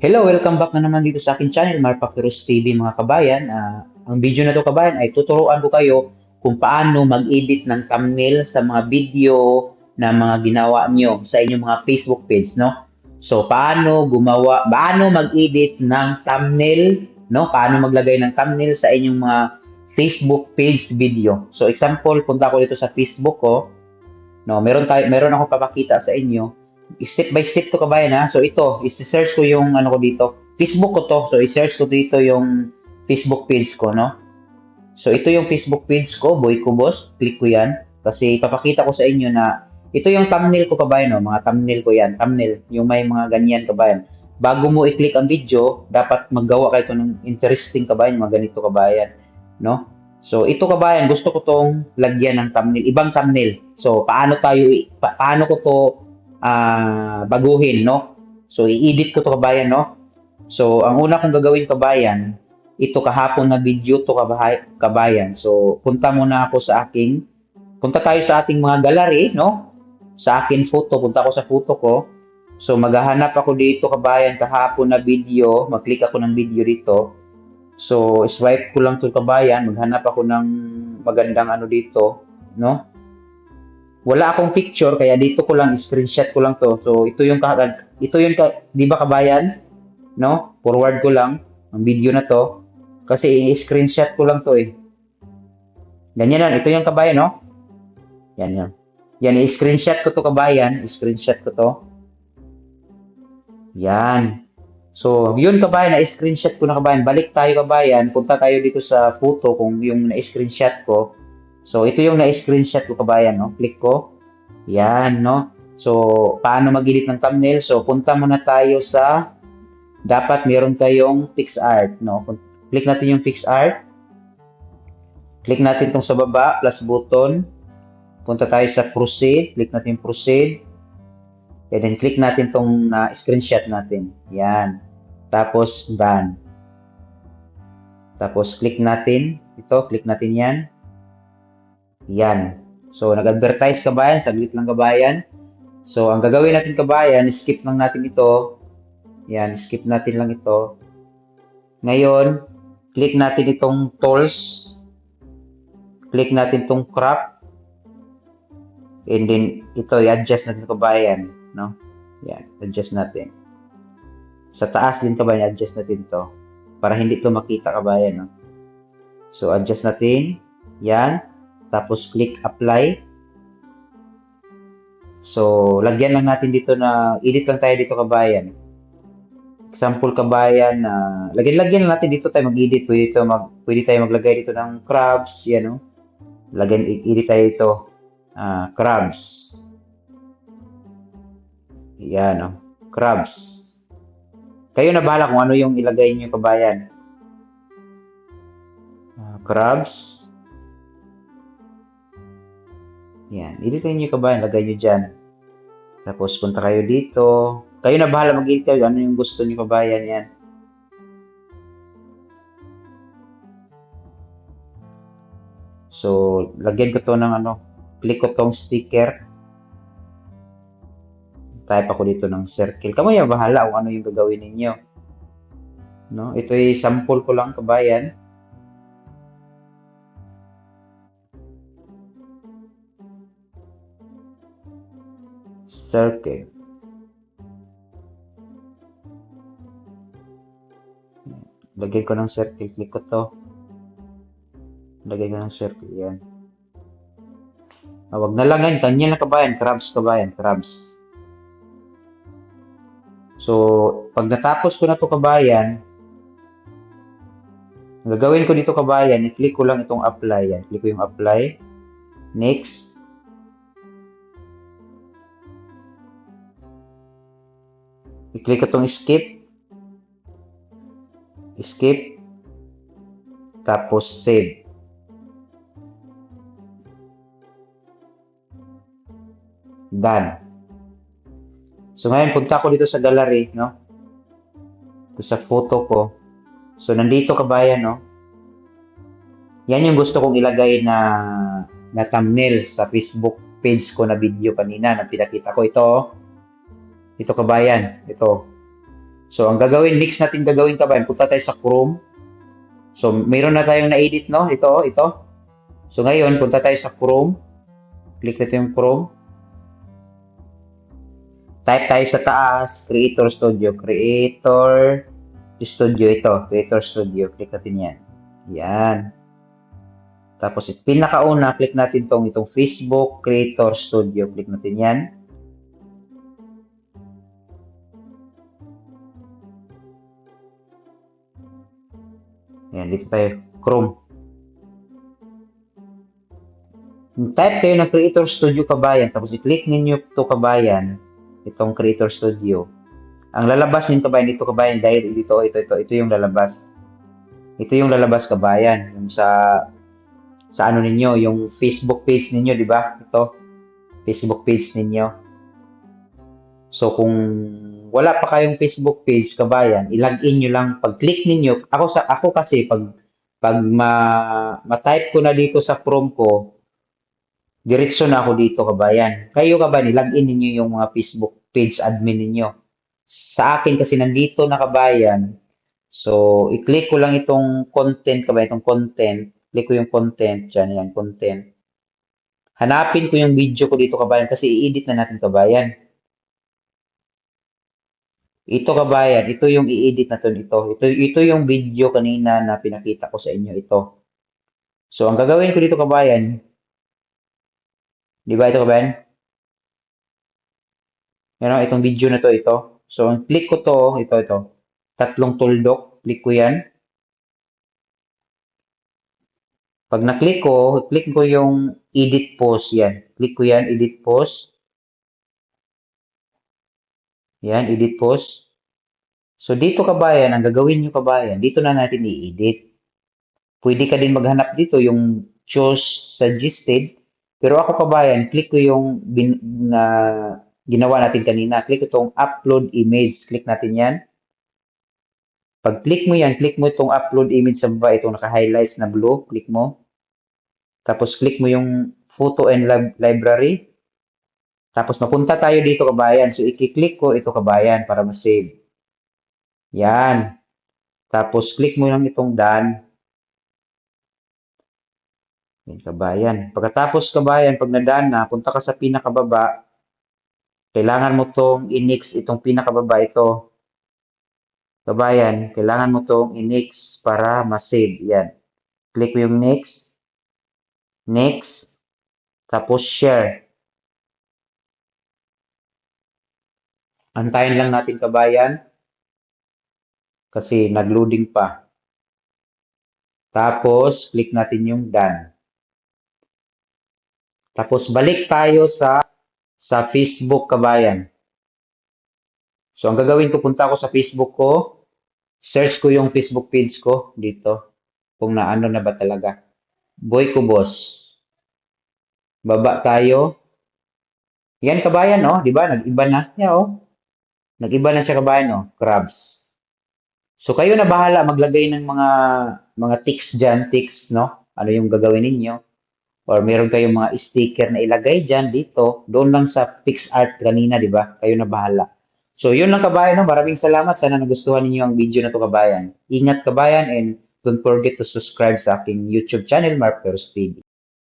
Hello, welcome back na naman dito sa akin channel, Marpacturus TV mga kabayan. Ang video na to kabayan ay tuturuan ko kayo kung paano mag-edit ng thumbnail sa mga video na mga ginawa nyo sa inyong mga Facebook page, no? So, paano mag-edit ng thumbnail, no? Paano maglagay ng thumbnail sa inyong mga Facebook page video. So, example, punta ko dito sa Facebook ko, no? Meron ako papakita sa inyo step by step to kabayan ha. So ito, i-search ko yung ano ko dito. Facebook ko to. So i-search ko dito yung Facebook page ko, no? So ito yung Facebook page ko, Boy Kubos. Click ko yan. Kasi ipapakita ko sa inyo na ito yung thumbnail ko kabayan, no? Mga thumbnail ko yan. Thumbnail, yung may mga ganyan kabayan. Bago mo i-click ang video, dapat maggawa kayo ng interesting kabayan, mga ganito kabayan, no? So ito kabayan, gusto ko tong lagyan ng thumbnail, ibang thumbnail. So paano ko to baguhin, no? So, i-edit ko to kabayan, no? So, ang una kong gagawin kabayan, ito kahapon na video to kabayan. So, punta tayo sa ating mga gallery, no? Sa akin photo, punta ako sa photo ko. So, maghahanap ako dito kabayan kahapon na video, mag-click ako ng video dito. So, swipe ko lang to kabayan, maghanap ako ng magandang ano dito, no? Wala akong picture kaya dito ko lang screenshot ko lang to. So di ba kabayan, no? Forward ko lang ang video na to kasi i-screenshot ko lang to eh. Ganyan lang, ito yung kabayan, no? Yan yan. Yan i-screenshot ko to kabayan, screenshot ko to. Yan. So, yun kabayan, na-screenshot ko na kabayan. Balik tayo kabayan, punta tayo dito sa photo kung yung na-screenshot ko. So, ito yung na-screenshot ko kabayan, no? Click ko. Yan, no? So, paano mag-edit ng thumbnail? So, punta muna tayo sa, dapat meron kayong PixArt, no? Click natin yung PixArt. Click natin itong sa baba, plus button. Punta tayo sa proceed. Click natin proceed. And then, click natin itong screenshot natin. Yan. Tapos, done. Tapos, click natin. Ito, click natin yan. Yan. So, nag-advertise kabayan, saglit lang kabayan. So, ang gagawin natin kabayan, skip lang natin ito. Yan, skip natin lang ito. Ngayon, click natin itong tools. Click natin itong crop. And then, ito, i-adjust natin kabayan. No? Yan, adjust natin. Sa taas din kabayan, adjust natin to para hindi ito makita kabayan. No? So, adjust natin. Yan. Tapos, click apply. So, lagyan lang natin dito na, edit lang tayo dito kabayan. Example kabayan na, lagyan lang natin dito tayo mag-edit. Pwede tayo maglagay dito ng crabs. Yan, no? Edit tayo dito. Crabs. Yan, no? Crabs. Kayo na bahala kung ano yung ilagay niyo kabayan. Crabs. Yan. Edit niyo kabayan. Lagay niyo dyan. Tapos punta kayo dito. Kayo na bahala mag-edit kayo. Ano yung gusto niyo kabayan yan. So, lagyan ko to ng ano. Click ko tong sticker. Type ako dito ng circle. Kamu yung bahala kung ano yung gagawin ninyo. No? Ito ay sample ko lang kabayan. Circle. Lagay ko ng circle. Click ko to. Lagay ko ng circle. Yan. Wag na lang yan. Ganyan lang kabayan. Crabs kabayan. Crabs. So, pag natapos ko na to kabayan, ang gagawin ko dito kabayan, i-click ko lang itong apply. Yan. Click ko yung apply. Next. I-click ko itong skip. Skip. Tapos save. Done. So ngayon, punta ko dito sa gallery, no? Ito sa photo ko. So nandito kabayan, no? Yan yung gusto kong ilagay na thumbnail sa Facebook page ko na video kanina na pinakita ko. Ito kabayan. Ito. So, ang gagawin, next natin gagawin kabayan, punta tayo sa Chrome. So, mayroon na tayong na-edit, no? Ito, oh, ito. So, ngayon, punta tayo sa Chrome. Click natin yung Chrome. Type tayo sa taas, Creator Studio. Creator Studio ito. Creator Studio. Click natin yan. Yan. Tapos, pinakauna, click natin itong Facebook Creator Studio. Click natin yan. Yan, dito tayo. Chrome. Type kayo ng Creator Studio kabayan. Tapos, i-click ninyo ito kabayan. Itong Creator Studio. Ang lalabas nito kabayan, dito kabayan, dahil ito yung lalabas. Ito yung lalabas kabayan. Yung sa ano ninyo, yung Facebook page ninyo, di ba? Ito, Facebook page ninyo. So, kung wala pa kayong Facebook page, kabayan, i-login nyo lang. Pag-click ninyo, ako kasi, pag ma-type ko na dito sa Chrome ko, diretso na ako dito, kabayan. Kayo, kabayan, i-login ninyo yung mga Facebook page admin ninyo. Sa akin kasi nandito na kabayan, so, i-click ko lang itong content, kabayan, itong content. Click ko yung content, dyan, yan, content. Hanapin ko yung video ko dito, kabayan, kasi i-edit na natin, kabayan. Ito, kabayan, ito yung i-edit natin, ito yung video kanina na pinakita ko sa inyo, ito. So, ang gagawin ko dito, kabayan, di ba ito, kabayan? Yan, oh, itong video na to, ito. So, ang click ko to, ito. Tatlong tuldok, click ko yan. Pag na-click ko yung edit post, yan. Click ko yan, edit post. Yan, edit post. So, dito kabayan, ang gagawin nyo kabayan, dito na natin i-edit. Pwede ka din maghanap dito yung choose suggested. Pero ako kabayan, click ko yung ginawa natin kanina. Click ko itong upload image. Click natin yan. Pag click mo yan, click mo itong upload image sa baba, itong naka-highlights na blue. Click mo. Tapos click mo yung photo and library. Tapos mapunta tayo dito kabayan. So, i-click ko ito kabayan para ma-save. Yan. Tapos click mo lang itong done. Yan kabayan. Pagkatapos kabayan, pag na-done na, punta ka sa pinakababa. Kailangan mo tong i-next itong pinakababa ito. Kabayan, kailangan mo tong i-next para ma-save. Yan. Click mo yung next. Next. Tapos share. Antayin lang natin kabayan. Kasi nag-loading pa. Tapos, click natin yung done. Tapos, balik tayo sa Facebook kabayan. So, ang gagawin ko, punta ako sa Facebook ko. Search ko yung Facebook page ko dito. Kung naano na ba talaga. Boy ko boss. Baba tayo. Yan kabayan, oh. Di ba? Nag-iba na. Yeah, oh. Nag-iba na siya kabayan, oh. Crabs. So, kayo na bahala maglagay ng mga ticks dyan. Ticks, no? Ano yung gagawin ninyo? Or meron kayong mga sticker na ilagay dyan dito. Doon lang sa PixArt kanina, di ba? Kayo na bahala. So, yun lang kabayan. No? Maraming salamat. Sana nagustuhan ninyo ang video na to kabayan. Ingat kabayan and don't forget to subscribe sa aking YouTube channel, Mark Perus TV.